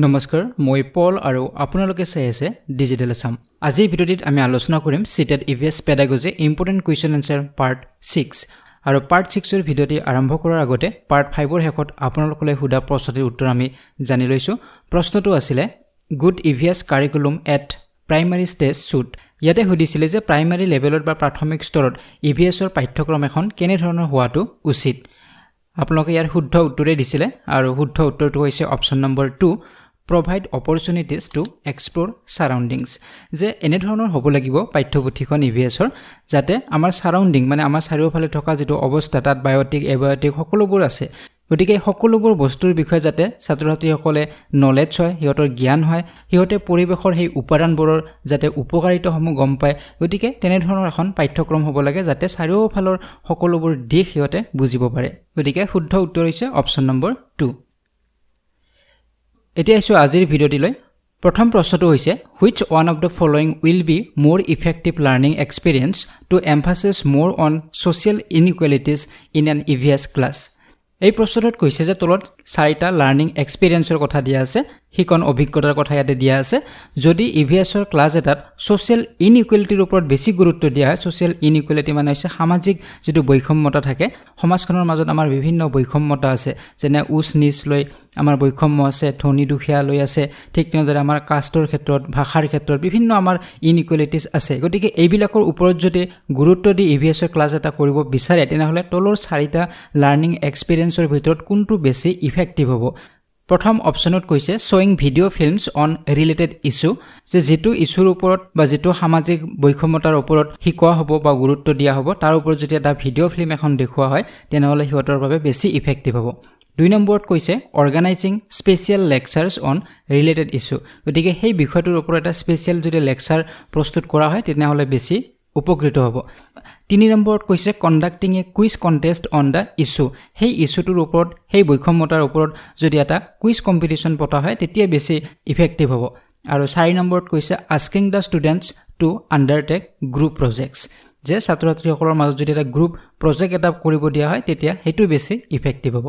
নমস্কাৰ মই পল আৰু আপোনালোকে চাই আছে ডিজিটেল আসাম আজিৰ ভিডিঅ'ত আমি আলোচনা কৰিম CTET EVS pedagogy important question answer part 6 আৰু পাৰ্ট 6 ৰ ভিডিঅ'টি আৰম্ভ কৰাৰ আগতে পাৰ্ট 5 ৰ শেষত আপোনালোকলৈ সোধা প্ৰশ্নটিৰ উত্তৰ আমি জানি লৈছো প্ৰশ্নটো আছিল good EVS curriculum at primary stage should ইয়াতে সুধিছিলে যে প্ৰাইমাৰী লেভেলত বা প্ৰাথমিক স্তৰত ইভিএছৰ পাঠ্যক্ৰম এখন কেনে ধৰণৰ হোৱাটো উচিত আপোনালোকে ইয়াৰ শুদ্ধ উত্তৰে দিছিলে আৰু শুদ্ধ উত্তৰটো হৈছে option number 2 provide opportunities to explore surroundings যে এনে ধৰণৰ হ'ব লাগিব পাঠ্যপুথিখন ইভিএছৰ যাতে আমাৰ সাৰাউন্ডিং মানে আমাৰ চাৰিওফালে থকা যেটো অৱস্থা তাত বায়োটিক এবায়োটিক সকলোবোৰ আছে গতিকে সকলোবোৰ বস্তুৰ বিষয়ে যাতে ছাত্ৰ-ছাত্ৰীসকলে নলেজ হয় হিহঁতৰ জ্ঞান হয় হিহঁতে পৰিবেশৰ সেই উপাদানবোৰৰ যাতে উপকাৰিতাসমূহ গম পায় গতিকে তেনে ধৰণৰ এখন পাঠ্যক্ৰম হ'ব লাগে যাতে চাৰিওফালৰ সকলোবোৰ দিশ হিহঁতে বুজিব পাৰে গতিকে শুদ্ধ উত্তৰ হৈছে অপচন নম্বৰ 2 এতিয়া আছো আজিৰ ভিডিঅ'টিলৈ প্ৰথম প্ৰশ্নটো হৈছে which one of the following will be more effective learning experience to emphasize more on social inequalities in an EVS class এই প্ৰশ্নটোত কৈছে যে তলত চাৰিটা লাৰ্নিং এক্সপেৰিয়েন্সৰ কথা দিয়া আছে হিকন অভিজ্ঞতাৰ কথা ইয়াতে দিয়া আছে যদি ইভিএছৰ ক্লাছ এটাত সোশ্যাল ইনইকুৱেলিটিৰ ওপৰত বেছি গুৰুত্ব দিয়া হয় সোশ্যাল ইনইকুৱেলিটি মানে হৈছে সামাজিক যেটো বৈষম্যতা থাকে সমাজখনৰ মাজত আমাৰ বিভিন্ন বৈষম্যতা আছে যেনে উচ নিচ লৈ আমাৰ বৈষম্য আছে ধনী দুখীয়া লৈ আছে ঠিক তেনেদৰে আমাৰ কাষ্টৰ ক্ষেত্ৰত ভাষাৰ ক্ষেত্ৰত বিভিন্ন আমাৰ ইনইকুৱেলিটিজ আছে গতিকে এইবিলাকৰ ওপৰত যদি গুৰুত্ব দি ইভিএছৰ ক্লাছ এটা কৰিব বিচাৰে তেনেহলে তলৰ চাৰিটা লাৰ্নিং এক্সপেৰিয়েন্সৰ ভিতৰত কোনটো বেছি ইফেক্টিভ হ'ব প্ৰথম অপচনত কৈছে showing video films on related issue যে যেটো ইস্যুৰ ওপৰত বা যেটো সামাজিক বৈষম্যতাৰ ওপৰত শিকোৱা হ'ব বা গুৰুত্ব দিয়া হ'ব তাৰ ওপৰত যদি এটা ভিডিও ফিল্ম এখন দেখুৱা হয় তেনেহলে হিহঁতৰ বাবে বেছি ইফেক্টিভ হ'ব দুই নম্বৰত কৈছে organizing special lectures on related issue গতিকে সেই বিষয়টোৰ ওপৰত এটা স্পেশাল যদি লেকচাৰ প্ৰস্তুত কৰা হয় তেনেহলে বেছি উপকৃত হ'ব তিনি নম্বৰত কৈছে conducting a quiz contest on the issue সেই ইস্যুটোৰ ওপৰত সেই বৈষম্যতাৰ ওপৰত যদি এটা কুইজ কম্পিটিশন পতা হয় তেতিয়া বেছি ইফেক্টিভ হ'ব আৰু 4 নম্বৰত কৈছে আস্কিং দা ষ্টুডেন্টস টু আন্ডাৰটেক গ্ৰুপ প্ৰজেক্টস যে ছাত্ৰ-ছাত্ৰীসকলৰ মাজত যদি এটা গ্ৰুপ প্ৰজেক্ট এটা কৰিব দিয়া হয় তেতিয়া হেতু বেছি ইফেক্টিভ হ'ব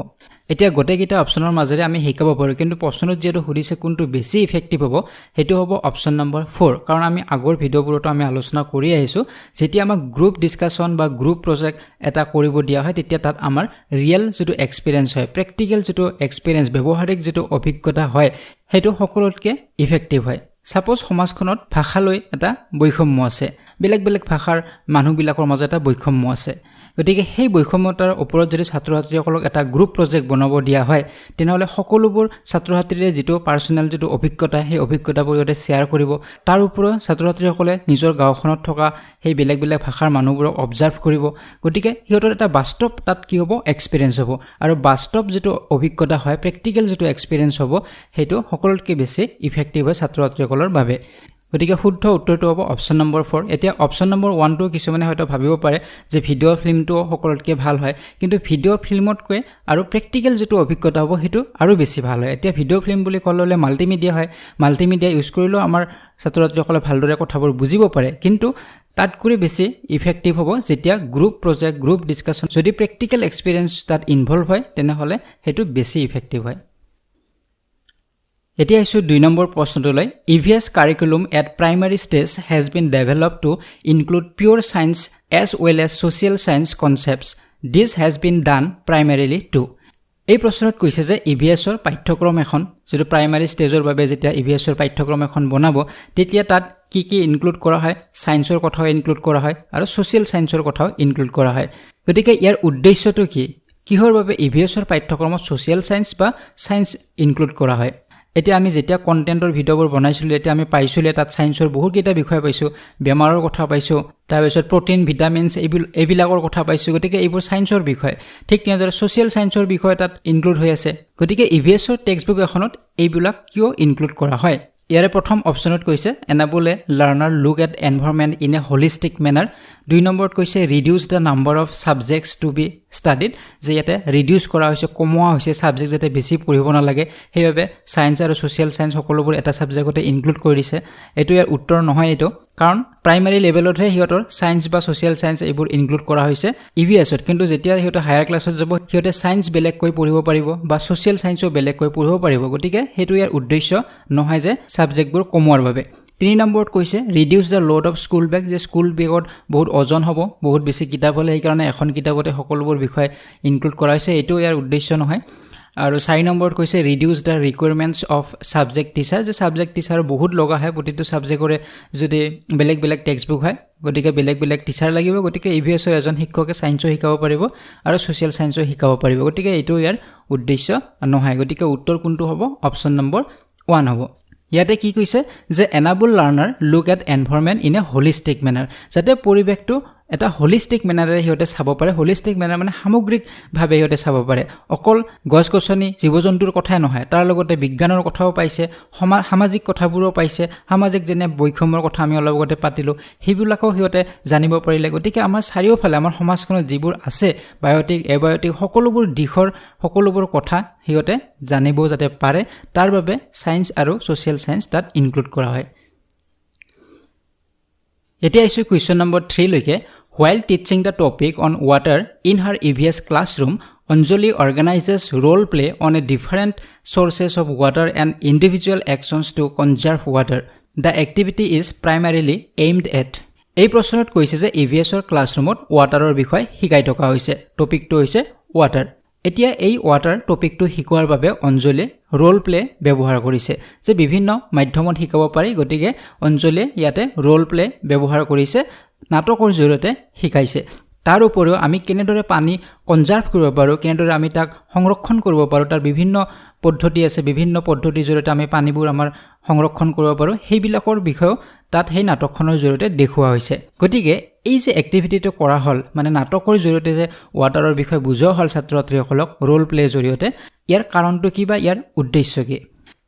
এতিয়া গটেকিটা অপচনৰ মাজেৰে আমি শিকাব পাৰো কিন্তু প্ৰশ্নত যেটো সুধিছে কোনটো বেছি ইফেক্টিভ হ'ব হেতু হ'ব অপচন নম্বৰ 4 কাৰণ আমি আগৰ ভিডিওবোৰতো আমি আলোচনা কৰি আহিছো যেতিয়া আমাক গ্ৰুপ ডিসকাশন বা গ্ৰুপ প্ৰজেক্ট এটা কৰিব দিয়া হয় তেতিয়া তাত আমাৰ ৰিয়েল যেটো এক্সপেৰিয়েন্স হয় প্ৰ্যাকটিক্যাল যেটো এক্সপেৰিয়েন্স ব্যৱহাৰিক যেটো অভিজ্ঞতা হয় হেতু সকলোতকে ইফেক্টিভ হয় সাপোজ সমাজখনত ভাষালৈ এটা বৈষম্য আছে বেলেগ বেলেগ ভাষাৰ মানুহবিলাকৰ মাজত এটা বৈষম্য আছে গতিকে সেই বৈষম্যতাৰ ওপৰত যদি ছাত্ৰ-ছাত্ৰীসকলক এটা গ্ৰুপ প্ৰজেক্ট বনাব দিয়া হয় তেনেহলে সকলোবোৰ ছাত্ৰ-ছাত্ৰীৰে যেটো পাৰ্সোনাল যেটো অভিজ্ঞতা সেই অভিজ্ঞতাবোৰ ইয়াতে শেয়াৰ কৰিব তাৰ ওপৰত ছাত্ৰ-ছাত্ৰীসকলে নিজৰ গাঁওখনত থকা সেই বেলেগ বেলেগ ভাষাৰ মানুহবোৰক অবজাৰ্ভ কৰিব গতিকে হিহঁতৰ এটা বাস্তৱ তাত কি হ'ব এক্সপেৰিয়েন্স হ'ব আৰু বাস্তৱ যেটো অভিজ্ঞতা হয় প্ৰ্যাকটিক্যাল যেটো এক্সপেৰিয়েন্স হ'ব হেতু সকলোতকৈ বেছি ইফেক্টিভ হয় ছাত্ৰ-ছাত্ৰীসকলৰ বাবে গতিকে শুদ্ধ উত্তৰটো হ'ব অপচন নম্বৰ 4 এতিয়া অপচন নম্বৰ 1 টো কিছুমানে হয়তো ভাবিব পাৰে যে ভিডিও ফিল্মটো সকলোতকৈ ভাল হয় কিন্তু ভিডিও ফিল্মতকৈ আৰু প্ৰ্যাকটিক্যাল যেটো অভিজ্ঞতা হ'ব হেতু আৰু বেছি ভাল হয় এতিয়া ভিডিও ফিল্ম বুলি ক'লে মাল্টিমিডিয়া হয় মাল্টিমিডিয়া ইউজ কৰিলেও আমাৰ ছাত্ৰ-ছাত্ৰীসকলে ভালদৰে কথাবোৰ বুজিব পাৰে কিন্তু তাত কৰি বেছি ইফেক্টিভ হ'ব যেতিয়া গ্ৰুপ প্ৰজেক্ট গ্ৰুপ ডিসকাশন যদি প্ৰ্যাকটিক্যাল এক্সপেৰিয়েন্স তাত ইনভলভ হয় তেনেহলে হেতু বেছি ইফেক্টিভ হয় এতিয়া আইছো 2 number প্ৰশ্নটোলৈ EVS curriculum at primary stage has been developed to include pure science as well as social science concepts this has been done primarily to এই প্ৰশ্নত কৈছে যে EVS ৰ পাঠ্যক্ৰম এখন যেটো প্ৰাইমাৰী ষ্টেজৰ বাবে যেতিয়া EVS ৰ পাঠ্যক্ৰম এখন বনাব তেতিয়া তাত কি কি ইনক্লুড কৰা হয় সায়েন্সৰ কথাও ইনক্লুড কৰা হয় আৰু সোশ্যাল সায়েন্সৰ কথাও ইনক্লুড কৰা হয় গতিকে ইয়াৰ উদ্দেশ্যটো কি কিহৰ বাবে EVS ৰ পাঠ্যক্ৰমত সোশ্যাল সায়েন্স বা সায়েন্স ইনক্লুড কৰা হয় এতিয়া আমি যেতিয়া কন্টেন্টৰ ভিডিওবোৰ বনাইছিলো এতিয়া আমি পাইছিলো তাত সায়েন্সৰ বহুত কিটা বিষয় পাইছো বেমাৰৰ কথা পাইছো তাৰ পিছত প্ৰটিন ভিটামিনছ এইবিলাকৰ কথা পাইছো গতিকে এইবোৰ সায়েন্সৰ বিষয় ঠিক তেনেদৰে সোশ্যাল সায়েন্সৰ বিষয় তাত ইনক্লুড হৈ আছে গতিকে EVS ৰ টেক্সটবুক এখনত এইবিলাক কিয় ইনক্লুড কৰা হয় ইয়াৰে প্ৰথম অপচনত কৈছে enable a learner look at environment in a holistic manner 2 নম্বৰত কৈছে reduce the number of subjects to be studied যে ইয়াতে ৰিডিউস কৰা হৈছে কমোৱা হৈছে সাবজেক্ট যাতে বেছি পঢ়িব নালাগে সেইভাবে সায়েন্স আৰু সোশ্যাল সায়েন্স সকলোবোৰ এটা সাবজেক্টতে ইনক্লুড কৰিছে এটো ইয়াৰ উত্তৰ নহয় এটো কাৰণ প্ৰাইমাৰী লেভেলতহে হিয়তৰ সায়েন্স বা সোশ্যাল সায়েন্স এইবোৰ ইনক্লুড কৰা হৈছে ইভিএছত কিন্তু যেতিয়া হিয়ত হায়াৰ ক্লাছত যাব হিয়তে সায়েন্স বেলেগ কৈ পঢ়িব পাৰিব বা সোশ্যাল সায়েন্সও বেলেগ কৈ পঢ়িব পাৰিব গতিকে হেতু ইয়াৰ উদ্দেশ্য নহয় যে সাবজেক্টবোৰ কমোৱাৰ বাবে 3 নম্বৰত কৈছে reduce the load of school bag যে স্কুল বেগত বহুত ওজন হ'ব বহুত বেছি কিতাপ হলে এই কাৰণে এখন কিতাপতে সকলোবোৰ বিষয় ইনক্লুড কৰা হৈছে এটো ইয়াৰ উদ্দেশ্য নহয় আৰু 4 নম্বৰত কৈছে reduce the ৰিকুয়াৰমেন্টস of subject teacher যে সাবজেক্ট টিচাৰ বহুত লগা হয় প্ৰতিটো সাবজেক্টৰে যদি বেলেগ বেলেগ টেক্সট বুক হয় গতিকে বেলেগ বেলেগ টিচাৰ লাগিব গতিকে ইভিএছৰ এজন শিক্ষকে সায়েন্সও শিকাব পাৰিব আৰু সোশ্যাল সায়েন্সও শিকাব পাৰিব গতিকে এটো ইয়াৰ উদ্দেশ্য নহয় গতিকে উত্তৰ কোনটো হ'ব অপচন নম্বৰ 1 হ'ব ইয়াতে কি কৈছে যে enable learner look at environment in a holistic manner যাতে পৰিবেশটো এটা হোলিস্টিক ম্যানাৰে হিয়তে চাব পাৰে হোলিস্টিক ম্যানাৰ মানে সামগ্ৰিক ভাৱে হিয়তে চাব পাৰে অকল গছগছনি জীবজন্তুৰ কথাই নহয় তাৰ লগতে বিজ্ঞানৰ কথাও পাইছে সামাজিক কথাবোৰো পাইছে সামাজিক যেনে বৈষম্যৰ কথা আমি অলপ আগতে পাতিলো হিবিলাকও হিয়তে জানিব পাৰিলে গতিকে আমাৰ চাৰিওফালে আমাৰ সমাজখনত যিবোৰ আছে বায়োটিক এবায়োটিক সকলোবোৰ দিশৰ সকলোবোৰ কথা হিয়তে জানিব যাতে পাৰে তাৰ বাবে সায়েন্স আৰু সোশ্যাল সায়েন্স তাত ইনক্লুড কৰা হয় এতিয়া আইছো কোৱেশ্চন নম্বৰ 3 লৈকে While teaching the topic on water in her EVS classroom, Anjali organizes role play on a different sources of water and individual actions to conserve water. The activity is primarily aimed at. এই প্ৰশ্নত কৈছে যে EVSৰ ক্লাছৰুমত ওয়াটাৰৰ বিষয় শিকাই থকা হৈছে টপিকটো হৈছে ওয়াটাৰ এতিয়া এই ওয়াটাৰ টপিকটো শিকোৱাৰ বাবে অঞ্জলি ৰোল প্লে ব্যৱহাৰ কৰিছে যে বিভিন্ন মাধ্যমত শিকাব পাৰি গতিকে অঞ্জলি ইয়াতে ৰোল প্লে ব্যৱহাৰ কৰিছে নাটকৰ জৰিয়তে শিকাইছে তাৰ উপৰিও আমি কেনেদৰে পানী কনজাৰ্ভ কৰিব পাৰো কেনেদৰে আমি তাক সংৰক্ষণ কৰিব পাৰো তাৰ বিভিন্ন পদ্ধতি আছে বিভিন্ন পদ্ধতিৰ জৰিয়তে আমি পানীবোৰ আমাৰ সংৰক্ষণ কৰিব পাৰো সেইবিলাকৰ বিষয় তাত সেই নাটকখনৰ জৰিয়তে দেখুৱা হৈছে গতিকে এই যে এক্টিভিটিটো কৰা হল মানে নাটকৰ জৰিয়তে যে ওয়াটাৰৰ বিষয় বুজোৱা হল ছাত্ৰ-ছাত্ৰীসকলক ৰোল প্লে জৰিয়তে ইয়াৰ কাৰণটো কি বা ইয়াৰ উদ্দেশ্য কি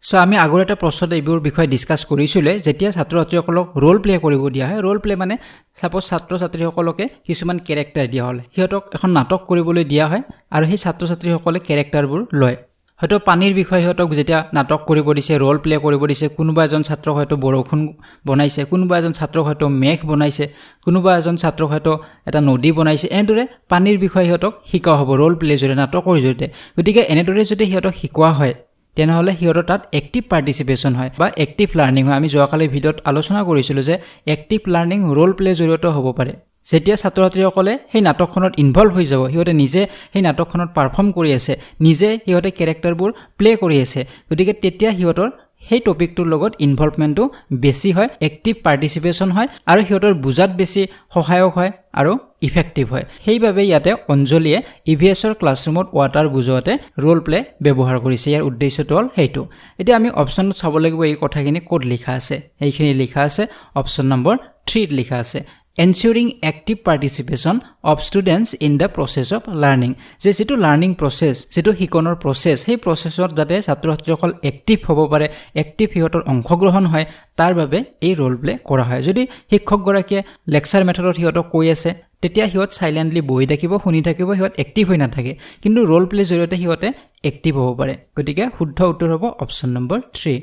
সো আমি আগৰ এটা প্ৰশ্নত এইবোৰ বিষয় ডিসকাস কৰিছিলে যেতিয়া ছাত্ৰ-ছাত্ৰীসকলক ৰোল প্লে কৰিব দিয়া হয় ৰোল প্লে মানে সাপোজ ছাত্ৰ-ছাত্ৰীসকলকে কিছুমান ক্যাৰেক্টাৰ দিয়া হল হিয়তক এখন নাটক কৰিবলৈ দিয়া হয় আৰু সেই ছাত্ৰ-ছাত্ৰীসকলে ক্যাৰেক্টাৰবোৰ লয় হয়তো পানীৰ বিষয় হিয়তক যেতিয়া নাটক কৰিব দিছে ৰোল প্লে কৰিব দিছে কোনোবা এজন ছাত্ৰ হয়তো বৰষুণ বনাইছে কোনোবা এজন ছাত্ৰ হয়তো মেঘ বনাইছে কোনোবা এজন ছাত্ৰ হয়তো এটা নদী বনাইছে এনেদৰে পানীৰ বিষয় হিয়তক শিকা হ'ব ৰোল প্লে জৰিয়তে নাটকৰ জৰিয়তে গতিকে এনেদৰে যদি হিয়তক শিকোৱা হয় তেনেহলে হিয়তৰ তাত এক্টিভ পাৰ্টিসিপেশন হয় বা এক্টিভ লাৰ্নিং হয় আমি যোৱাকালি ভিডিঅ'ত আলোচনা কৰিছিলো যে এক্টিভ লাৰ্নিং ৰোল প্লে জৰিয়তে হ'ব পাৰে যেতিয়া ছাত্ৰ-ছাত্ৰীসকলে সেই নাটকখনত ইনভলভ হৈ যাব হিয়তে নিজে সেই নাটকখনত পাৰফৰ্ম কৰি আছে নিজে হিয়তে ক্যাৰেক্টাৰবোৰ প্লে কৰি আছে গতিকে তেতিয়া হিয়তৰ সেই টপিকটোৰ লগত ইনভলভমেন্টটো বেছি হয় এক্টিভ পাৰ্টিসিপেশন হয় আৰু হিয়তৰ বুজাত বেছি সহায়ক হয় আৰু ইফেক্টিভ হয় সেইভাবে ইয়াতে অঞ্জলিয়ে ইভিএছৰ ক্লাছৰুমত ওয়াটাৰ বুজোৱাতে ৰোল প্লে ব্যৱহাৰ কৰিছে ইয়াৰ উদ্দেশ্যটো হল হেতু এতিয়া আমি অপচনত চাব লাগিব এই কথাখিনি কোড লিখা আছে এইখিনি লিখা আছে অপচন নম্বৰ 3 লিখা আছে ensuring active participation of students in the process of learning যে যেটো লার্নিং প্রসেস যেটো শিকনৰ প্ৰসেস সেই প্ৰসেসত যাতে ছাত্ৰ-ছাত্ৰীসকল এক্টিভ হ'ব পাৰে এক্টিভ হিয়তৰ অংশগ্ৰহণ হয় তাৰ বাবে এই ৰোল প্লে কৰা হয় যদি শিক্ষক গৰাকীয়ে লেকচাৰ মেথডত হিয়তক কৈ আছে তেতিয়া হিয়ত সাইলেন্টলি বহি থাকিব শুনি থাকিব হিয়ত এক্টিভ হৈ নাথাকে কিন্তু ৰোল প্লে জৰিয়তে হিয়তে এক্টিভ হ'ব পাৰে গতিকে শুদ্ধ উত্তৰ হ'ব অপচন নম্বৰ 3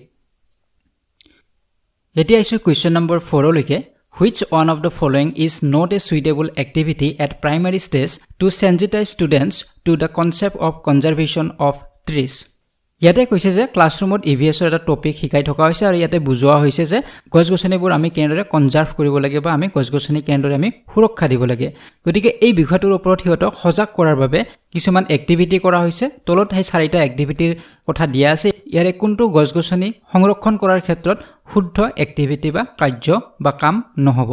এতিয়া আইছো কোৱেশ্চন নম্বৰ 4 লৈকে Which one of the following is not a suitable activity at primary stage to sensitize students to the concept of conservation of trees? ইয়াতে কৈছে যে ক্লাছৰুমত ইভিএছৰ এটা টপিক শিকাই থকা হৈছে আৰু ইয়াতে বুজোৱা হৈছে যে গছগছনিবোৰ আমি কেনেদৰে কনজাৰ্ভ কৰিব লাগে বা আমি গছগছনি কেনেদৰে আমি সুৰক্ষা দিব লাগে গতিকে এই বিষয়টোৰ ওপৰত হিয়তক সজাগ কৰাৰ বাবে কিছুমান এক্টিভিটি কৰা হৈছে তলত সেই চাৰিটা এক্টিভিটিৰ কথা দিয়া আছে ইয়াৰে কোনটো গছগছনি সংৰক্ষণ কৰাৰ ক্ষেত্ৰত শুদ্ধ এক্টিভিটি বা কাৰ্য বা কাম নহব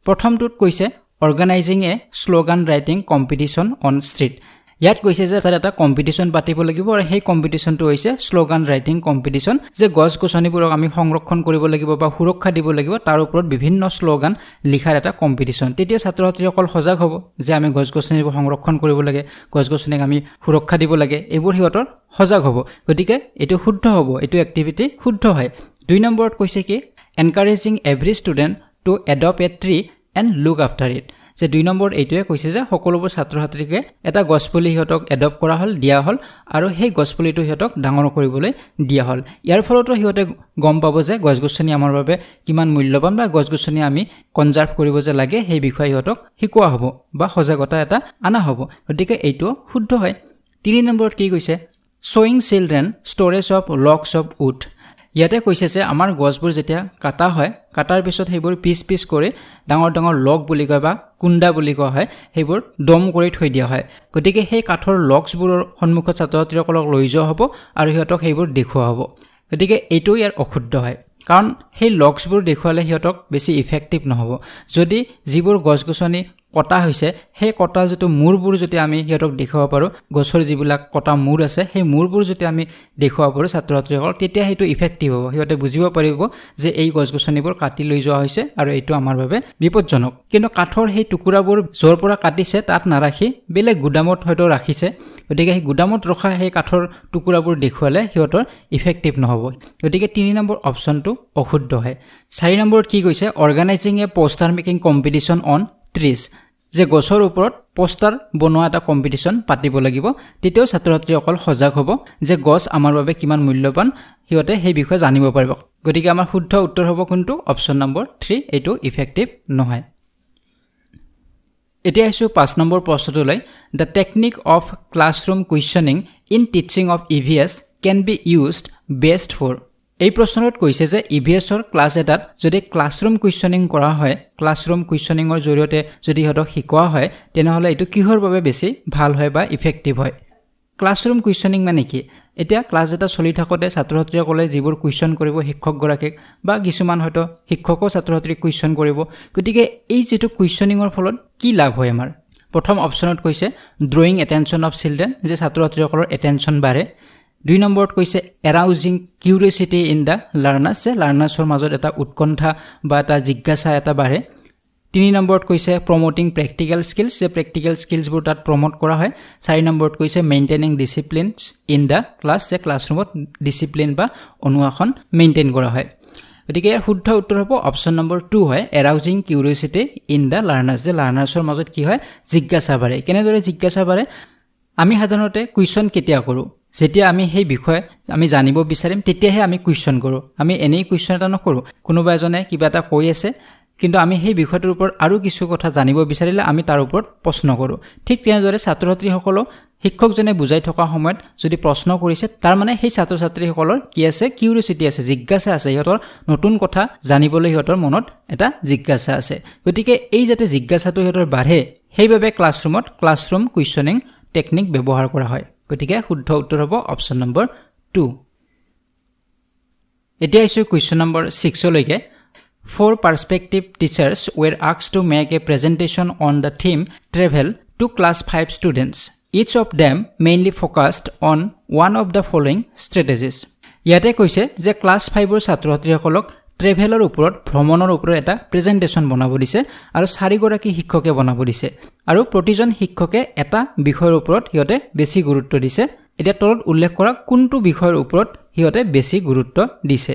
প্ৰথমটোত কৈছে organising a slogan writing competition on street ইয়াত কৈছে যে এটা কম্পিটিশন পাতিব লাগিব আৰু সেই কম্পিটিশনটো হৈছে স্লোগান ৰাইটিং কম্পিটিশন যে গছগছনিবোৰক আমি সংৰক্ষণ কৰিব লাগিব বা সুৰক্ষা দিব লাগিব তাৰ ওপৰত বিভিন্ন স্লোগান লিখাৰ এটা কম্পিটিশন তেতিয়া ছাত্ৰ-ছাত্ৰীসকল সজাগ হ'ব যে আমি গছগছনিবোৰ সংৰক্ষণ কৰিব লাগে গছগছনিক আমি সুৰক্ষা দিব লাগে এইবোৰ হিয়তৰ সজাগ হ'ব গতিকে এটো শুদ্ধ হ'ব এটো এক্টিভিটি শুদ্ধ হয় 2 নম্বৰত কৈছে কি encouraging every student to adopt a tree and look after it যে 2 নম্বৰ এইটোৱে কৈছে যে সকলোবোৰ ছাত্ৰ ছাত্ৰীকে এটা গছপুলি হিহঁতক এডপ্ট কৰা হল দিয়া হল আৰু সেই গছপুলিটো হিহঁতক ডাঙৰ কৰিবলৈ দিয়া হল ইয়াৰ ফলতো হিহঁতে গম পাব যে গছগছনি আমাৰ বাবে কিমান মূল্যৱান বা গছগছনি আমি কনজাৰ্ভ কৰিব যে লাগে সেই বিষয়ে হিহঁতক শিকোৱা হ'ব বা সজাগতা এটা আনা হ'ব গতিকে এইটো শুদ্ধ হয় 3 নম্বৰত কি কৈছে showing children storage of logs of wood ইয়াতে কৈছে যে আমাৰ গছবোৰ যেতিয়া কাটা হয় কাটাৰ পিছত সেইবোৰ পিচ কৰি ডাঙৰ ডাঙৰ লগ বুলি কয় বা কুণ্ডা বুলি কোৱা হয় সেইবোৰ দম কৰি থৈ দিয়া হয় গতিকে সেই কাঠৰ লগছবোৰৰ সন্মুখত ছাত্ৰছাত্ৰীসকলক লৈ যোৱা হ'ব আৰু হিহঁতক সেইবোৰ দেখুওৱা হ'ব গতিকে এইটো ইয়াৰ অশুদ্ধ হয় কাৰণ সেই লগছবোৰ দেখুৱালে হিহঁতক বেছি ইফেক্টিভ নহ'ব যদি যিবোৰ গছগছনি কটা হৈছে সেই কটা যেটো মূৰবোৰ যদি আমি হিহঁতক দেখুৱাব পাৰো গছৰ যিবিলাক কটা মূৰ আছে সেই মূৰবোৰ যদি আমি দেখুৱাব পাৰো ছাত্ৰছাত্ৰীসকলক তেতিয়া সেইটো ইফেক্টিভ হ'ব হিহঁতে বুজিব পাৰিব যে এই গছগছনিবোৰ কাটি লৈ যোৱা হৈছে আৰু এইটো আমাৰ বাবে বিপদজনক কিন্তু কাঠৰ সেই টুকুৰাবোৰ জোৰ পৰা কাটিছে তাত নাৰাখি বেলেগ গুদামত হয়তো ৰাখিছে গতিকে সেই গুদামত ৰখা সেই কাঠৰ টুকুৰাবোৰ দেখুৱালে হিহঁতৰ ইফেক্টিভ নহ'ব গতিকে 3 নম্বৰ অপচনটো অশুদ্ধ হয় 4 নম্বৰত কি কৈছে organising a poster making competition on trees যে গছৰ ওপৰত পোষ্টাৰ বনোৱা এটা কম্পিটিশন পাতিব লাগিব তেতিয়াও ছাত্ৰছাত্ৰীসকল সজাগ হ'ব যে গছ আমাৰ বাবে কিমান মূল্যৱান হিহঁতে সেই বিষয়ে জানিব পাৰিব গতিকে আমাৰ শুদ্ধ উত্তৰ হ'ব কোনটো অপচন নম্বৰ 3 এইটো ইফেক্টিভ নহয় এতিয়া আহিছো 5 নম্বৰ প্ৰশ্নটোলৈ the technique of classroom questioning in teaching of EVS can be used best for এই প্ৰশ্নত কৈছে যে ইভিএছৰ ক্লাছ এটাত যদি ক্লাছৰুম কুৱেশ্যনিং কৰা হয় ক্লাছৰুম কুৱেশ্যনিঙৰ জৰিয়তে যদি হিহঁতক শিকোৱা হয় তেনেহ'লে এইটো কিহৰ বাবে বেছি ভাল হয় বা ইফেক্টিভ হয় ক্লাছৰুম কুৱেশ্যনিং মানে কি এতিয়া ক্লাছ এটা চলি থাকোতে ছাত্ৰছাত্ৰীসকলে যিবোৰ কুৱেশ্যন কৰিব শিক্ষকগৰাকীক বা কিছুমান হয়তো শিক্ষকও ছাত্ৰছাত্ৰীক কুৱেশ্যন কৰিব গতিকে এই যেটো কুৱেশ্যনিঙৰ ফলত কি লাভ হয় আমাৰ প্ৰথম অপচনত কৈছে ড্ৰয়িং এটেনশ্যন অফ চিলড্ৰেন যে ছাত্ৰছাত্ৰীসকলৰ এটেনশ্যন বাঢ়ে 2 নম্বৰত কৈছে এৰাউজিং কিউৰিয়ছিটি ইন দা লাৰ্নাৰ্ছ যে লাৰ্নাৰ্ছৰ মাজত এটা উৎকণ্ঠা বা এটা জিজ্ঞাসা এটা বাঢ়ে 3 নম্বৰত কৈছে প্ৰমোটিং প্ৰেক্টিকেল স্কিলছ যে প্ৰেক্টিকেল স্কিলছবোৰ তাত প্ৰমোট কৰা হয় 4 নম্বৰত কৈছে মেইনটেইনিং ডিসিপ্লিনছ ইন দা ক্লাছ যে ক্লাছৰুমত ডিসিপ্লিন বা অনুশাসন মেইনটেইন কৰা হয় গতিকে ইয়াৰ শুদ্ধ উত্তৰ হ'ব অপচন নম্বৰ 2 হয় এৰাউজিং কিউৰিয়ছিটি ইন দা লাৰ্নাৰ্ছ যে লাৰ্নাৰ্ছৰ মাজত কি হয় জিজ্ঞাসা বাঢ়ে কেনেদৰে জিজ্ঞাসা বাঢ়ে আমি সাধাৰণতে কুৱেশ্যন কেতিয়া কৰোঁ যেতিয়া আমি সেই বিষয়ে আমি জানিব বিচাৰিম তেতিয়াহে আমি কুৱেশ্যন কৰোঁ আমি এনেই কুৱেশ্যন এটা নকৰোঁ কোনোবা এজনে কিবা এটা কৈ আছে কিন্তু আমি সেই বিষয়টোৰ ওপৰত আৰু কিছু কথা জানিব বিচাৰিলে আমি তাৰ ওপৰত প্ৰশ্ন কৰোঁ ঠিক তেনেদৰে ছাত্ৰছাত্ৰীসকলক শিক্ষকজনে বুজাই থকা সময়ত যদি প্ৰশ্ন কৰিছে তাৰ মানে সেই ছাত্ৰছাত্ৰীসকলৰ কি আছে কিউৰিয়ছিটি আছে জিজ্ঞাসা আছে ইহঁতৰ নতুন কথা জানিবলৈ ইহঁতৰ মনত এটা জিজ্ঞাসা আছে গতিকে এই যাতে জিজ্ঞাসাটো ইহঁতৰ বাঢ়ে সেইবাবে ক্লাছৰুমত ক্লাছৰুম কুৱেশ্যনিং টেকনিক ব্যৱহাৰ কৰা হয় গতিকে শুদ্ধ উত্তৰ হ'ব অপচন নম্বৰ 2 এতিয়া আহিছো কুৱেশ্যন নম্বৰ 6 লৈকে 4 prospective teachers were asked to make a presentation on the theme travel to class 5 students each of them mainly focused on one of the following strategies ইয়াতে কৈছে যে ক্লাস 5 ৰ ছাত্ৰছাত্ৰীসকলক ট্ৰেভেলৰ ওপৰত ভ্ৰমণৰ ওপৰত এটা প্ৰেজেন্টেচন বনাব দিছে আৰু 4 গৰাকী শিক্ষকে বনাব দিছে আৰু প্ৰতিজন শিক্ষকে এটা বিষয়ৰ ওপৰত হিহঁতে বেছি গুৰুত্ব দিছে এটা তলত উল্লেখ কৰা কোনটো বিষয়ৰ ওপৰত হিহঁতে বেছি গুৰুত্ব দিছে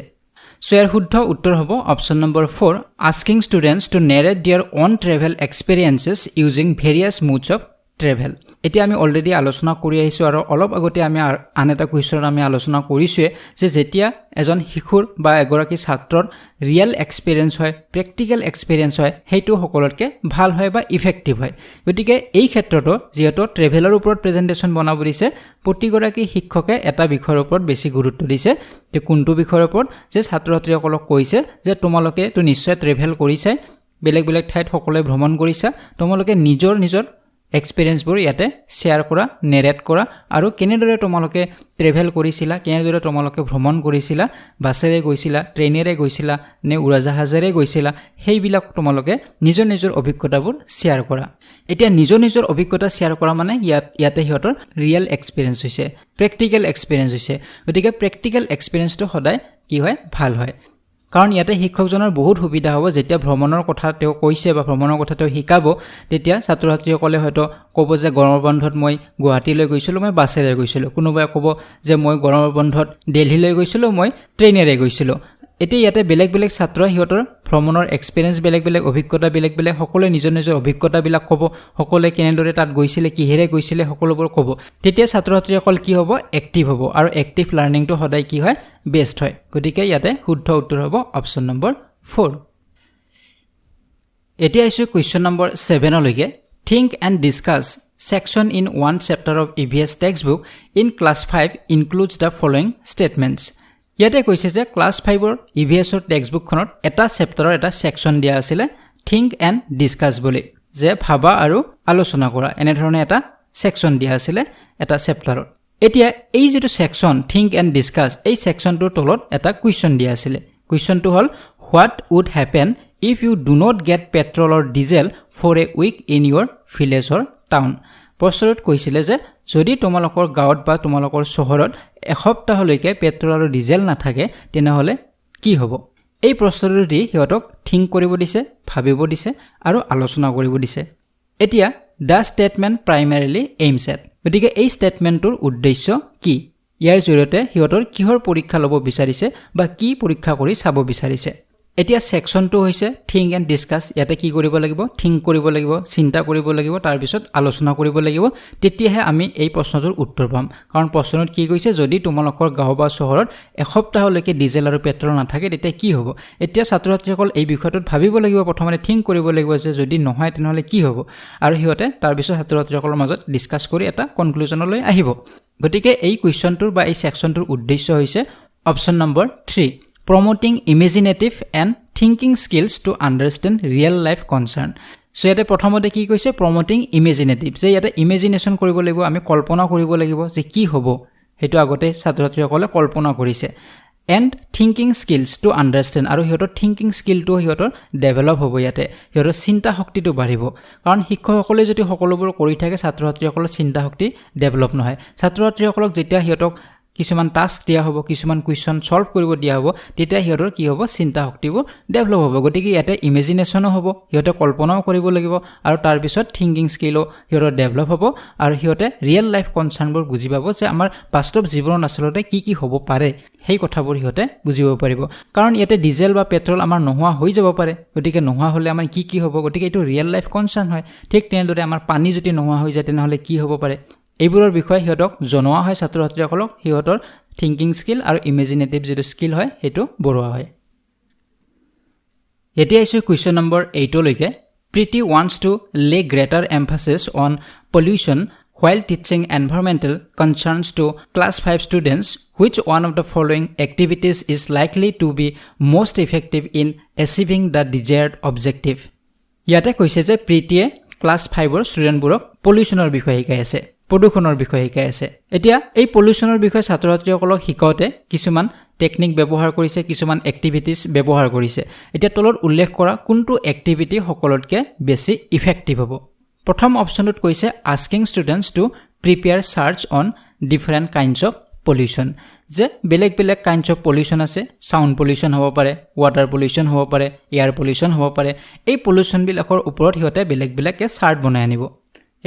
সো ইয়াৰ শুদ্ধ উত্তৰ হ'ব option number 4 asking students to narrate their own travel experiences using various modes of travel এতিয়া আমি অলৰেডি আলোচনা কৰি আহিছো আৰু অলপ আগতে আমি আন এটা কুৱেশ্যন আমি আলোচনা কৰিছোৱে যে যেতিয়া এজন শিশুৰ বা এগৰাকী ছাত্ৰৰ ৰিয়েল এক্সপেৰিয়েন্স হয় প্ৰেক্টিকেল এক্সপেৰিয়েন্স হয় হেতু সকলতকে ভাল হয় বা ইফেক্টিভ হয় গতিকে এই ক্ষেত্ৰটো যেহেতু ট্ৰেভেলৰ ওপৰত প্ৰেজেন্টেচন বনাব দিছে প্ৰতিগৰাকী শিক্ষকে এটা বিষয়ৰ ওপৰত বেছি গুৰুত্ব দিছে যে কোনটো বিষয়ৰ ওপৰত যে ছাত্ৰছাত্ৰীসকলক কৈছে যে তোমালোকে তো নিশ্চয় ট্ৰেভেল কৰিছা বেলেগ বেলেগ ঠাইত সকলোৱে ভ্ৰমণ কৰিছা তোমালোকে নিজৰ এক্সপেৰিয়েন্স বোৰ ইয়াতে শেয়াৰ কৰা নেৰেট কৰা আৰু কেনেদৰে তোমালোকে ট্ৰেভেল কৰিছিলা কেনেদৰে তোমালোকে ভ্ৰমণ কৰিছিলা বাছেৰে গৈছিলা ট্ৰেইনেৰে গৈছিলা নে উৰাজাহাজেৰে গৈছিলা সেইবিলাক তোমালোকে নিজৰ অভিজ্ঞতাবোৰ শেয়াৰ কৰা এতিয়া নিজৰ অভিজ্ঞতা শেয়াৰ কৰা মানে ইয়াতে হিহঁতৰ ৰিয়েল এক্সপেৰিয়েন্স হৈছে প্ৰেক্টিকেল এক্সপেৰিয়েন্স হৈছে গতিকে প্ৰেক্টিকেল এক্সপেৰিয়েন্সটো সদায় কি হয় ভাল হয় কাৰণ ইয়াতে শিক্ষকজনৰ বহুত সুবিধা হ'ব যেতিয়া ভ্ৰমণৰ কথা তেওঁ কৈছে বা ভ্ৰমণৰ কথা তেওঁ শিকাব তেতিয়া ছাত্ৰছাত্ৰীসকলে হয়তো ক'ব যে গৰমৰ বন্ধত মই গুৱাহাটীলৈ গৈছিলোঁ মই বাছেৰে গৈছিলোঁ কোনোবাই ক'ব যে মই গৰমৰ বন্ধত দিল্লীলৈ গৈছিলোঁ মই ট্ৰেইনেৰে গৈছিলোঁ এতিয়া ইয়াতে বেলেগ বেলেগ ছাত্ৰ হিহঁতৰ ভ্ৰমণৰ এক্সপেৰিয়েন্স বেলেগ বেলেগ অভিজ্ঞতা বেলেগ বেলেগ সকলোৱে নিজৰ নিজৰ অভিজ্ঞতাবিলাক ক'ব সকলোৱে কেনেদৰে তাত গৈছিলে কিহেৰে গৈছিলে সকলোবোৰ ক'ব তেতিয়া ছাত্ৰ ছাত্ৰীসকল কি হ'ব এক্টিভ হ'ব আৰু এক্টিভ লাৰ্নিংটো সদায় কি হয় বেষ্ট হয় গতিকে ইয়াতে শুদ্ধ উত্তৰ হ'ব অপচন নম্বৰ 4 এতিয়া আইছো কোৱেশ্চন নম্বৰ 7 লৈকে think and discuss section in one chapter of EVS textbook in class 5 includes the following statements ইয়াতে কৈছে যে ক্লাস 5 ৰ EVS ৰ টেক্সটবুক খনত এটা চেপ্টাৰৰ এটা সেকশন দিয়া আছিল think and discuss বুলি যে ভাবা আৰু আলোচনা কৰা এনে ধৰণে এটা সেকশন দিয়া আছিল এটা চেপ্টাৰৰ এতিয়া এই যেটো সেকশন think and discuss এই সেকশনটোৰ তলত এটা কোৱেশ্চন দিয়া আছিল কোৱেশ্চনটো হল what would happen if you do not get petrol or diesel for a week in your village or town প্ৰশ্নত কৈছিলে যে যদি তোমালোকৰ গাঁৱত বা তোমালোকৰ চহৰত এসপ্তাহলৈকে পেট্ৰল আৰু ডিজেল নাথাকে তেনেহলে কি হ'ব এই প্ৰশ্নটো দি হিহঁতক থিংক কৰিব দিছে ভাবিব দিছে আৰু আলোচনা কৰিব দিছে এতিয়া দা ষ্টেটমেন্ট প্ৰাইমাৰিলি এইমছ এট গতিকে এই ষ্টেটমেন্টৰ উদ্দেশ্য কি ইয়াৰ জৰিয়তে হিহঁতৰ কিহৰ পৰীক্ষা ল'ব বিচাৰিছে বা কি পৰীক্ষা কৰি চাব বিচাৰিছে এতিয়া সেকশনটো হৈছে think and discuss ইয়াতে কি কৰিব লাগিব think কৰিব লাগিব চিন্তা কৰিব লাগিব তাৰ পিছত আলোচনা কৰিব লাগিব তেতিয়াহে আমি এই প্ৰশ্নটোৰ উত্তৰ পাম কাৰণ প্ৰশ্নত কি কৈছে যদি তোমালোকৰ গাঁও বা চহৰত এসপ্তাহলৈকে ডিজেল আৰু পেট্ৰল নাথাকে তেতিয়া কি হ'ব এতিয়া ছাত্ৰ ছাত্ৰীসকল এই বিষয়টোত ভাবিব লাগিব প্ৰথমতে think কৰিব লাগিব যে যদি নহয় তেনেহলে কি হ'ব আৰু হিহঁতে তাৰ পিছত ছাত্ৰ ছাত্ৰীসকলৰ মাজত ডিসকাস কৰি এটা কনক্লুজনলৈ আহিব গতিকে এই কোৱেশ্চনটোৰ বা এই সেকশনটোৰ উদ্দেশ্য হৈছে option number 3 promoting imaginative and thinking skills to understand real life concern so ইয়াতে প্ৰথমতে কি কৈছে promoting imaginative যে ইয়াতে imagination কৰিব লাগিব আমি কল্পনা কৰিব লাগিব যে কি হ'ব হেতু আগতে ছাত্ৰ ছাত্ৰীসকলে কল্পনা কৰিছে and thinking skills to understand আৰু হিহঁতৰ thinking skill টো হিহঁতৰ ডেভেলপ হ'ব ইয়াতে হিহঁতৰ চিন্তা শক্তিটো বাঢ়িব কাৰণ শিক্ষকসকলে যদি সকলোবোৰ কৰি থাকে ছাত্ৰ ছাত্ৰীসকলৰ চিন্তা শক্তি ডেভেলপ নহয় ছাত্ৰ ছাত্ৰীসকলক যেতিয়া হিহঁতক কিছুমান টাস্ক দিয়া হ'ব কিছুমান কোৱেশ্চন সলভ কৰিব দিয়া হ'ব তেতিয়া হিহঁতৰ কি হ'ব চিন্তা শক্তিবোৰ ডেভেলপ হ'ব গতিকে ইয়াতে ইমেজিনেশনো হ'ব হিহঁতে কল্পনাও কৰিব লাগিব আৰু তাৰ পিছত থিংকিং স্কিলও হিহঁতৰ ডেভেলপ হ'ব আৰু হিহঁতে ৰিয়েল লাইফ কনচাৰ্নবোৰ বুজি পাব যে আমাৰ বাস্তৱ জীৱনত আসলতে কি হ'ব পাৰে সেই কথাবোৰ হিহঁতে বুজিব পাৰিব কাৰণ ইয়াতে ডিজেল বা পেট্ৰল আমাৰ নোহোৱা হৈ যাব পাৰে গতিকে নোহোৱা হলে আমাৰ কি হ'ব গতিকে এটো ৰিয়েল লাইফ কনচাৰ্ন হয় ঠিক তেনেদৰে আমাৰ পানী যদি নোহোৱা হৈ যায় তেনেহলে কি হ'ব পাৰে এইবোৰৰ বিষয়ে হিহঁতক জনোৱা হয় ছাত্ৰ ছাত্ৰীসকলক হিহঁতৰ থিংকিং স্কিল আৰু ইমেজিনেটিভ যেটো স্কিল হয় হেতু বঢ়োৱা হয় এতিয়া আছে কোৱেশ্চন নম্বৰ 8 লৈকে Preeti wants to lay greater emphasis on pollution while teaching environmental concerns to class 5 students which one of the following activities is likely to be most effective in achieving the desired objective ইয়াতে কৈছে যে প্ৰীতিয়ে class 5 ৰ ষ্টুডেন্টবোৰক পলিউশনৰ বিষয়ে শিকাই আছে প্ৰদূষণৰ বিষয়ে শিকাই আছে এতিয়া এই পলিউশনৰ বিষয়ে ছাত্ৰ ছাত্ৰীসকলক শিকাওতে কিছুমান টেকনিক ব্যৱহাৰ কৰিছে কিছুমান এক্টিভিটিজ ব্যৱহাৰ কৰিছে এতিয়া তলত উল্লেখ কৰা কোনটো এক্টিভিটি সকলোতকে বেছি ইফেক্টিভ হ'ব প্ৰথম অপচনত কৈছে asking students to prepare search on different kinds of pollution যে বেলেগ বেলেগ kinds of pollution আছে sound pollution হ'ব পাৰে water pollution হ'ব পাৰে air pollution হ'ব পাৰে এই pollution বিলাকৰ ওপৰত হিহঁতে বেলেগ বেলেগকে চাৰ্ট বনাই আনিব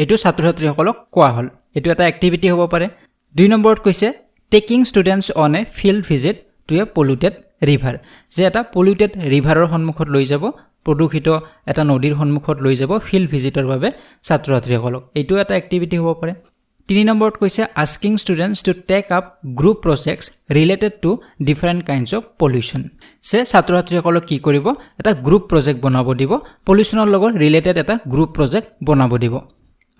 এটো ছাত্ৰ ছাত্ৰীসকলক কোৱা হল এটো এটা এক্টিভিটি হ'ব পাৰে 2 নম্বৰত কৈছে taking students on a field visit to a polluted river যে এটা polluted riverৰ সন্মুখত লৈ যাব প্ৰদূষিত এটা নদীৰ সন্মুখত লৈ যাব ফিল্ড ভিজিটৰ বাবে ছাত্ৰ ছাত্ৰীসকলক এটো এটা এক্টিভিটি হ'ব পাৰে 3 নম্বৰত কৈছে asking students to take up group projects related to different kinds of pollution সে ছাত্ৰ ছাত্ৰীসকলক কি কৰিব এটা গ্ৰুপ প্ৰজেক্ট বনাব দিব পলিউশনৰ লগত ৰিলেটেড এটা গ্ৰুপ প্ৰজেক্ট বনাব দিব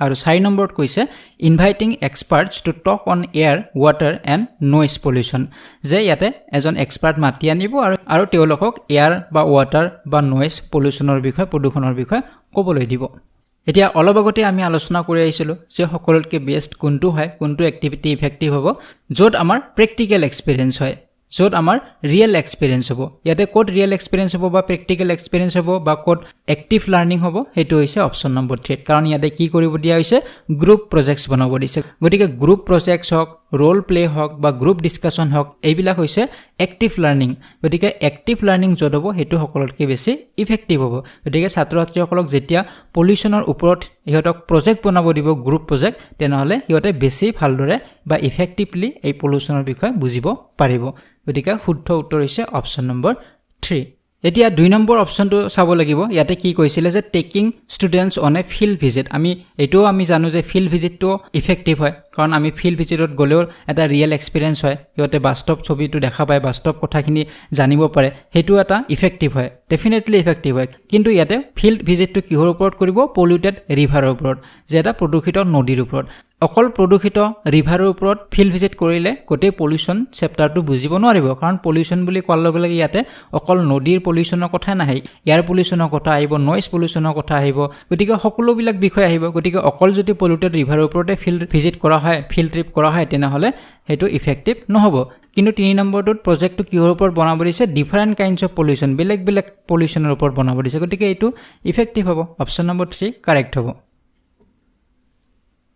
আৰু 4 নম্বৰত কৈছে inviting experts to talk on air water and noise pollution যে ইয়াতে এজন এক্সপাৰ্ট মাতি আনিব আৰু তেওঁলোকক এয়াৰ বা ওয়াটাৰ বা নয়েজ পলিউশনৰ বিষয়ে প্ৰদূষণৰ বিষয়ে ক'বলৈ দিব এতিয়া অলপ আগতে আমি আলোচনা কৰি আহিছিলো যে সকলোতকে বেষ্ট কোনটো হয় কোনটো এক্টিভিটি ইফেক্টিভ হ'ব য'ত আমাৰ প্ৰেক্টিকেল এক্সপেৰিয়েন্স হয় য'ত আমাৰ ৰিয়েল এক্সপেৰিয়েন্স হ'ব ইয়াতে কোড ৰিয়েল এক্সপেৰিয়েন্স হ'ব বা প্ৰেক্টিকেল এক্সপেৰিয়েন্স হ'ব বা কোড এক্টিভ লাৰ্নিং হ'ব হেতু হৈছে অপচন নম্বৰ 3 কাৰণ ইয়াতে কি কৰিব দিয়া হৈছে গ্ৰুপ প্ৰজেক্টস বনাব দিছে গতিকে গ্ৰুপ প্ৰজেক্টস হক ৰোল প্লে হওক বা গ্ৰুপ ডিসকাশন হওক এইবিলাক হৈছে এক্টিভ লাৰ্নিং গতিকে এক্টিভ লাৰ্নিং য'ত হ'ব হেতু সকলোতকৈ বেছি ইফেক্টিভ হ'ব গতিকে ছাত্ৰ ছাত্ৰীসকলক যেতিয়া পলিউশনৰ ওপৰত ইহঁতক প্ৰজেক্ট বনাব দিব গ্ৰুপ প্ৰজেক্ট তেনেহলে ইহঁতে বেছি ভালদৰে বা ইফেক্টিভলি এই পলিউশনৰ বিষয়ে বুজিব পাৰিব গতিকে শুদ্ধ উত্তৰ হৈছে অপচন নম্বৰ 3 এতিয়া 2 নম্বৰ অপচনটো চাব লাগিব ইয়াতে কি কৈছিলে যে taking students on a field visit আমি জানো যে ফিল্ড ভিজিটটো ইফেক্টিভ হয় কাৰণ আমি ফিল্ড ভিজিটত গলেও এটা ৰিয়েল এক্সপেৰিয়েন্স হয় ইহঁতে বাস্তৱ ছবিটো দেখা পায় বাস্তৱ কথাখিনি জানিব পাৰে হেতু এটা ইফেক্টিভ হয় ডেফিনেটলি ইফেক্টিভ হয় কিন্তু ইয়াতে ফিল্ড ভিজিটটো কিহৰ ওপৰত কৰিব পলিউটেড ৰিভাৰৰ ওপৰত যে এটা প্ৰদূষিত নদীৰ ওপৰত অকল প্ৰদূষিত ৰিভাৰৰ ওপৰত ফিল্ড ভিজিট কৰিলে গোটেই পলিউশন চেপ্টাৰটো বুজিব নোৱাৰিব কাৰণ পলিউশন বুলি কোৱাৰ লগে লগে ইয়াতে অকল নদীৰ পলিউশনৰ কথা নাহে এয়াৰ পলিউশনৰ কথা আহিব নয়েজ পলিউশনৰ কথা আহিব গতিকে সকলোবিলাক বিষয় আহিব গতিকে অকল যদি পলিউটেড ৰিভাৰৰ ওপৰতে ফিল্ড ভিজিট কৰা হয় ফিল্ড ট্ৰিপ কৰা হয় তেনেহলে হেতু ইফেক্টিভ নহব কিন্তু 3 নম্বৰটোত প্ৰজেক্টটো কিহৰ ওপৰত বনাব দিছে ডিফাৰেন্ট কাইন্ডস অফ পলিউশন বেলেগ পলিউশনৰ ওপৰত বনাব দিছে গতিকে এইটো ইফেক্টিভ হ'ব অপচন নম্বৰ 3 কাৰেক্ট হ'ব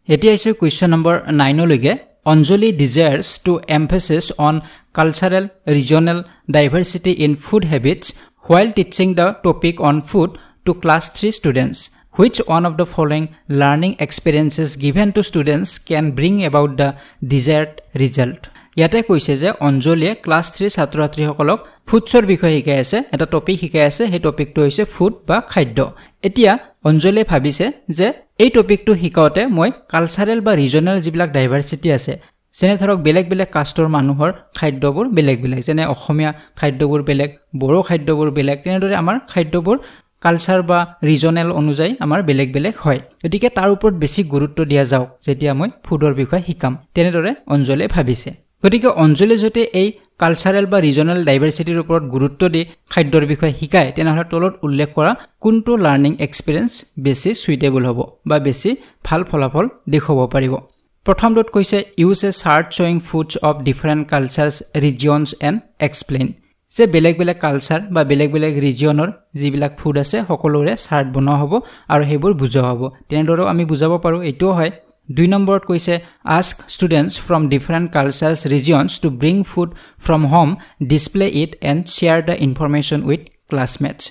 এতিয়া আছে কোৱেশ্চন নম্বৰ 9 লৈকে Anjali desires to emphasis on cultural regional diversity in food habits while teaching the topic on food to class 3 students which one of the following learning experiences given to students can bring about the desired result ইয়াতে কৈছে যে অঞ্জলিয়ে class 3 ছাত্ৰ ছাত্ৰীসকলক ফুডছৰ বিষয়ে শিকাই আছে এটা topic শিকাই আছে সেই টপিকটো হৈছে ফুড বা খাদ্য এতিয়া অঞ্জলিয়ে ভাবিছে যে এই টপিকটো শিকাওতে মই কালচাৰেল বা ৰিজনাল যিবিলাক ডাইভাৰ্চিটি আছে যেনে ধৰক বেলেগ কাষ্টৰ মানুহৰ খাদ্যবোৰ বেলেগ যেনে অসমীয়া খাদ্যবোৰ বেলেগ বড়ো খাদ্যবোৰ বেলেগ তেনেদৰে আমাৰ খাদ্যবোৰ কালচাৰ বা ৰিজনাল অনুযায়ী আমাৰ বেলেগ হয় গতিকে তাৰ ওপৰত বেছি গুৰুত্ব দিয়া যাওক যেতিয়া মই ফুডৰ বিষয়ে শিকাম তেনেদৰে অঞ্জলিয়ে ভাবিছে গতিকে অঞ্জলি যদি এই কালচাৰেল বা ৰিজনাল ডাইভাৰ্চিটিৰ ওপৰত গুৰুত্ব দি খাদ্যৰ বিষয়ে শিকায় তেনেহলে তলত উল্লেখ কৰা কোনটো লাৰ্নিং এক্সপেৰিয়েন্স বেছি সুইটেবল হ'ব বা বেছি ভাল ফলাফল দেখুৱাব পাৰিব প্ৰথমটোত কৈছে use a chart showing foods of different cultures regions and explain যে বেলেগ কালচাৰ বা বেলেগ ৰিজিয়নৰ যিবিলাক ফুড আছে সকলোৰে চাৰ্ট বনোৱা হ'ব আৰু হেবোৰ বুজোৱা হ'ব তেনেদৰে আমি বুজাব পাৰো এটো হয় 2 নম্বৰত কৈছে ask students from different cultures regions to bring food from home display it and share the information with classmates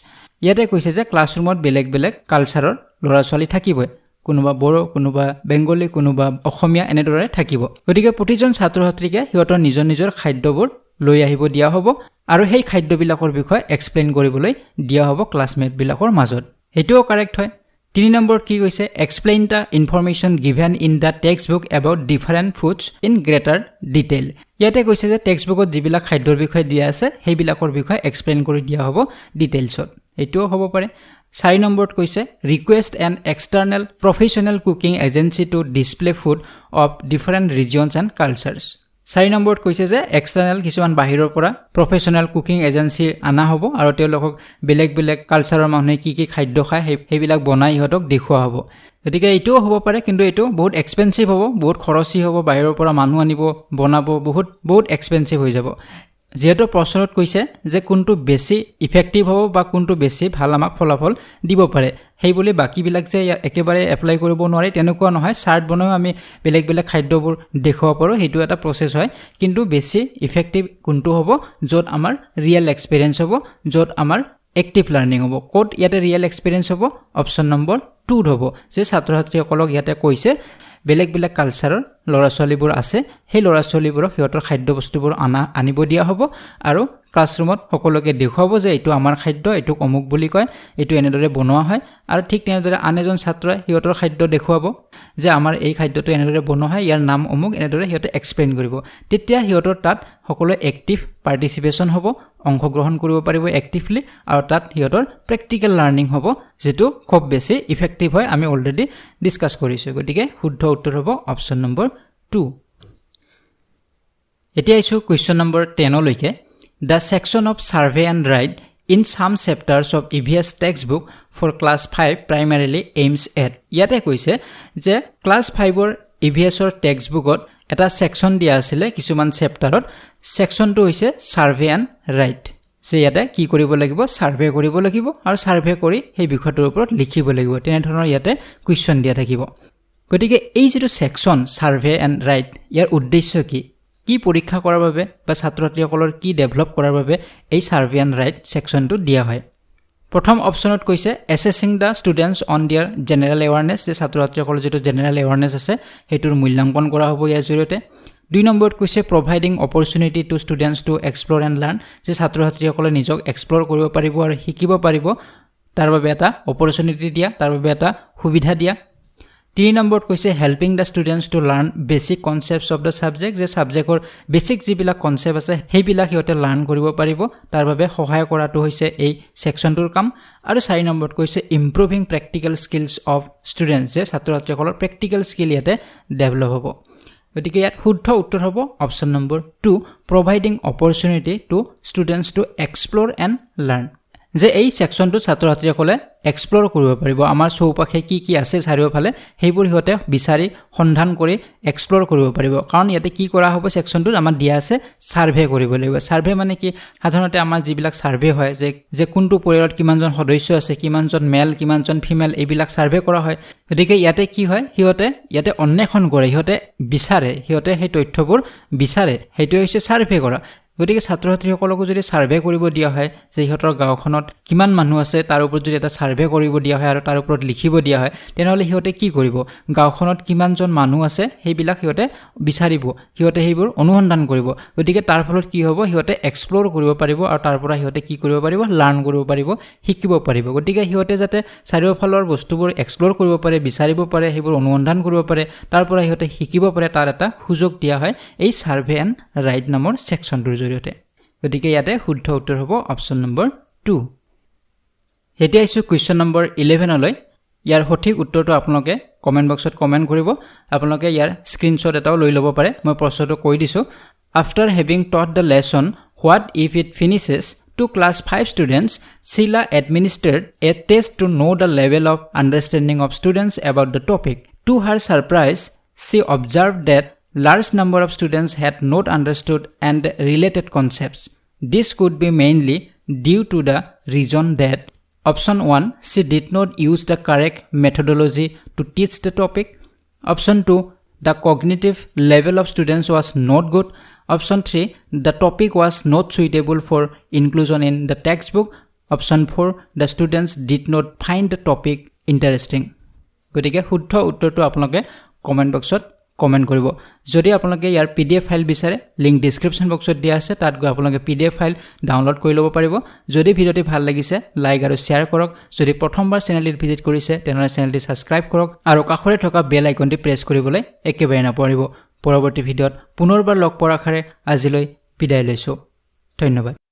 ইয়াতে কৈছে যে ক্লাছৰুমত বেলেগ কালচাৰৰ ল'ৰা ছোৱালী থাকিবই কোনোবা বড়ো কোনোবা বেংগলী কোনোবা অসমীয়া এনেদৰে থাকিব গতিকে প্ৰতিজন ছাত্ৰ ছাত্ৰীকে হিয়তৰ নিজৰ খাদ্যবোৰ লৈ আহিব দিয়া হ'ব আৰু সেই খাদ্যবিলাকৰ বিষয়ে এক্সপ্লেইন কৰিবলৈ দিয়া হ'ব ক্লাছমেট বিলাকৰ মাজত হেতুও কাৰেক্ট হয় 3 নম্বৰ কি কৈছে explain da information given in the text book about different foods in greater detail ইয়াতে কৈছে যে টেক্সট বুকত যিবিলাক খাদ্যৰ বিষয়ে দিয়া আছে সেইবিলাকৰ বিষয়ে এক্সপ্লেইন কৰি দিয়া হ'ব ডিটেইলছত এটোও হ'ব পাৰে 4 নম্বৰত কৈছে request an external professional cooking agency to display food of different regions and cultures 4 নম্বৰত কৈছে যে এক্সটাৰ্নেল কিছুমান বাহিৰৰ পৰা প্ৰফেশনেল কুকিং এজেন্সি আনা হ'ব আৰু তেওঁলোকক বেলেগ কালচাৰৰ মানুহে কি খাদ্য খায় সেইবিলাক বনাই ইহঁতক দেখুৱা হ'ব গতিকে এইটোও হ'ব পাৰে কিন্তু এইটো বহুত এক্সপেন্সিভ হ'ব বহুত খৰচী হ'ব বাহিৰৰ পৰা মানুহ আনিব বনাব বহুত এক্সপেন্সিভ হৈ যাব যেহেতু প্ৰশ্নত কৈছে যে কোনটো বেছি ইফেক্টিভ হ'ব বা কোনটো বেছি ভাল আমাক ফলাফল দিব পাৰে সেই বুলি বাকিবিলাক যে একেবাৰে এপ্লাই কৰিব নোৱাৰি তেনেকুৱা নহয় চাৰ্ট বনাও আমি বেলেগ খাদ্যবোৰ দেখুৱাব পাৰো হেতু এটা প্ৰসেস হয় কিন্তু বেছি ইফেক্টিভ কোনটো হ'ব য'ত আমাৰ ৰিয়েল এক্সপেৰিয়েন্স হ'ব য'ত আমাৰ এক্টিভ লাৰ্নিং হ'ব কোড ইয়াতে ৰিয়েল এক্সপেৰিয়েন্স হ'ব অপচন নম্বৰ 2 হ'ব যে ছাত্ৰ ছাত্ৰীসকলক ইয়াতে কৈছে বেলেগ কালচাৰৰ ল'ৰা ছোৱালীবোৰ আছে সেই ল'ৰা ছোৱালীবোৰক হিয়তৰ খাদ্য বস্তুবোৰ আনিব দিয়া হ'ব আৰু ক্লাছৰুমত সকলোকে দেখুৱাব যে এটো আমাৰ খাদ্য এটো অমুক বুলি কয় এটো এনেদৰে বনোৱা হয় আৰু ঠিক তেনেদৰে আনেজন ছাত্ৰই হিয়তৰ খাদ্য দেখুৱাব যে আমাৰ এই খাদ্যটো এনেদৰে বনোৱা হয় ইয়াৰ নাম অমুক এনেদৰে হিয়তে এক্সপ্লেইন কৰিব তেতিয়া হিয়তৰ তাত সকলো এক্টিভ পাৰ্টিসিপেশন হ'ব অংশগ্ৰহণ কৰিব পাৰিব এক্টিভলি আৰু তাত হিয়তৰ প্ৰ্যাকটিক্যাল লাৰ্নিং হ'ব যেটো খুব বেছি ইফেক্টিভ হয় আমি অলৰেডি ডিসকাস কৰিছো গতিকে শুদ্ধ উত্তৰ হ'ব অপচন নম্বৰ 2 এতিয়া আইছো কোৱেশ্চন নম্বৰ 10 লৈকে The section of survey and write in some chapters of EVS textbook for class 5 primarily aims at ইয়াতে কৈছে যে class 5 ৰ EVS ৰ টেক্সটবুকত এটা সেকশন দিয়া আছিল কিছুমান চেপ্টাৰত সেকশনটো হৈছে সাৰ্ভে এণ্ড ৰাইট যে ইয়াতে কি কৰিব লাগিব সাৰ্ভে কৰিব লাগিব আৰু সাৰ্ভে কৰি সেই বিষয়টোৰ ওপৰত লিখিব লাগিব তেনে ধৰণৰ ইয়াতে কোৱেশ্চন দিয়া থাকিব গতিকে এই যেটো সেকশন সাৰ্ভে এন্ড ৰাইট ইয়াৰ উদ্দেশ্য কি পৰীক্ষা কৰাৰ বাবে বা ছাত্ৰ-ছাত্ৰীসকলৰ কি ডেভেলপ কৰাৰ বাবে এই সাৰ্ভে এন্ড ৰাইট সেকশনটো দিয়া হয় প্ৰথম অপচনত কৈছে assessing the students on their general awareness যে ছাত্ৰ-ছাত্ৰীসকলৰ যেটো জেনাৰেল এৱাৰনেছ আছে হেতুৰ মূল্যাঙ্কন কৰা হ'ব ইয়াৰ জৰিয়তে 2 নম্বৰত কৈছে providing opportunity to students to explore and learn যে ছাত্ৰ-ছাত্ৰীসকলে নিজক এক্সপ্লোৰ কৰিব পাৰিব আৰু শিকিব পাৰিব তাৰ বাবে এটা অপৰচুনিটি দিয়া তাৰ বাবে এটা সুবিধা দিয়া 3 নম্বৰত কৈছে helping the students to learn basic concepts of the subject যে সাবজেক্টৰ বেসিক যিবিলাক কনসেপ্ট আছে হেইবিলাক হিতে লাৰ্ন কৰিব পাৰিব তাৰ বাবে সহায় কৰাটো হৈছে এই সেকশনটোৰ কাম আৰু 4 নম্বৰত কৈছে ইমপ্ৰুভিং প্ৰ্যাকটিক্যাল স্কিলস অফ ষ্টুডেন্টস যে ছাত্ৰ-ছাত্ৰীসকলৰ প্ৰ্যাকটিক্যাল স্কিল ইয়াতে ডেভেলপ হ'ব গতিকে ইয়াত শুদ্ধ উত্তৰ হ'ব option number 2 providing opportunity to students to explore and learn যে এই সেকশনটো ছাত্ৰ-ছাত্ৰীসকলে এক্সপ্লোৰ কৰিব পাৰিব আমাৰ চৌপাশে কি আছে চাৰিওফালে হেইবোৰ হিতে বিচাৰি সন্ধান কৰি এক্সপ্লোৰ কৰিব পাৰিব কাৰণ ইয়াতে কি কৰা হ'ব সেকশনটোত আমাৰ দিয়া আছে সাৰ্ভে কৰিব লাগিব সাৰ্ভে মানে কি সাধাৰণতে আমাৰ যিবিলাক সাৰ্ভে হয় যে কোনটো পৰিয়ালত কিমানজন সদস্য আছে কিমানজন মেল কিমানজন ফিমেল এইবিলাক সাৰ্ভে কৰা হয় গতিকে ইয়াতে কি হয় ইয়াতে অন্বেষণ কৰে বিচাৰে সেই তথ্যবোৰ বিচাৰে হেইটো হৈছে সাৰ্ভে কৰা গতিকে ছাত্ৰ-ছাত্ৰীসকলকো যদি সাৰ্ভে কৰিব দিয়া হয় যে ইহঁতৰ গাঁওখনত কিমান মানুহ আছে তাৰ ওপৰত যদি এটা সাৰ্ভে কৰিব দিয়া হয় আৰু তাৰ ওপৰত লিখিব দিয়া হয় তেনেহলে হিহঁতে কি কৰিব গাঁওখনত কিমানজন মানুহ আছে হেইবিলাক হিহঁতে বিচাৰিব হিহঁতে হেইবোৰ অনুসন্ধান কৰিব গতিকে তাৰ ফলত কি হ'ব হিহঁতে এক্সপ্লোৰ কৰিব পাৰিব আৰু তাৰ পৰা হিহঁতে কি কৰিব পাৰিব লাৰ্ন কৰিব পাৰিব শিকিব পাৰিব গতিকে হিহঁতে যাতে চাৰিওফালৰ বস্তুবোৰ এক্সপ্লোৰ কৰিব পাৰে বিচাৰিব পাৰে হেইবোৰ অনুসন্ধান কৰিব পাৰে তাৰ পৰা হিহঁতে শিকিব পাৰে তাৰ এটা সুযোগ দিয়া হয় এই সাৰ্ভে এণ্ড ৰাইট নামৰ সেকশনটোৰ জৰিয়তে গতিকে ইয়াতে শুদ্ধ উত্তৰ হ'ব অপচন নম্বৰ 2 হেতি আইছো কোৱেশ্চন নম্বৰ 11 লৈ ইয়াৰ সঠিক উত্তৰটো আপোনালোকে কমেন্ট বক্সত কমেন্ট কৰিব আপোনালোকে ইয়াৰ স্ক্ৰিনশ্বট এটাও লৈ ল'ব পাৰে মই প্ৰশ্নটো কৈ দিছো after having taught the lesson what if it finishes to class 5 students Sheila administered a test to know the level of understanding of students about the topic to her surprise she observed that large number of students had not understood and related concepts. This could be mainly due to the reason that option 1 she did not use the correct methodology to teach the topic. Option 2 the cognitive level of students was not good. Option 3 the topic was not suitable for inclusion in the textbook. Option 4 the students did not find the topic interesting. গতিকে শুদ্ধ উত্তৰটো আপোনালোকে comment বক্সত comment কৰিব যদি আপোনালোকে ইয়াৰ PDF file বিচাৰে link description বক্সত দিয়া আছে তাত গৈ আপোনালোকে পিডিএফ ফাইল ডাউনলোড কৰি ল'ব পাৰিব যদি ভিডিওটি ভাল লাগিছে লাইক আৰু শেয়াৰ কৰক যদি প্ৰথমবাৰ চেনেলটি ভিজিট কৰিছে তেনেহলে চেনেলটি সাবস্ক্ৰাইব কৰক আৰু কাষৰে থকা বেল আইকনটি প্ৰেছ কৰিবলৈ একেবাৰে নাপাহৰিব পৰৱৰ্তী ভিডিওত পুনৰবাৰ লগ পোৱাৰ আশাৰে আজিলৈ বিদায় লৈছো ধন্যবাদ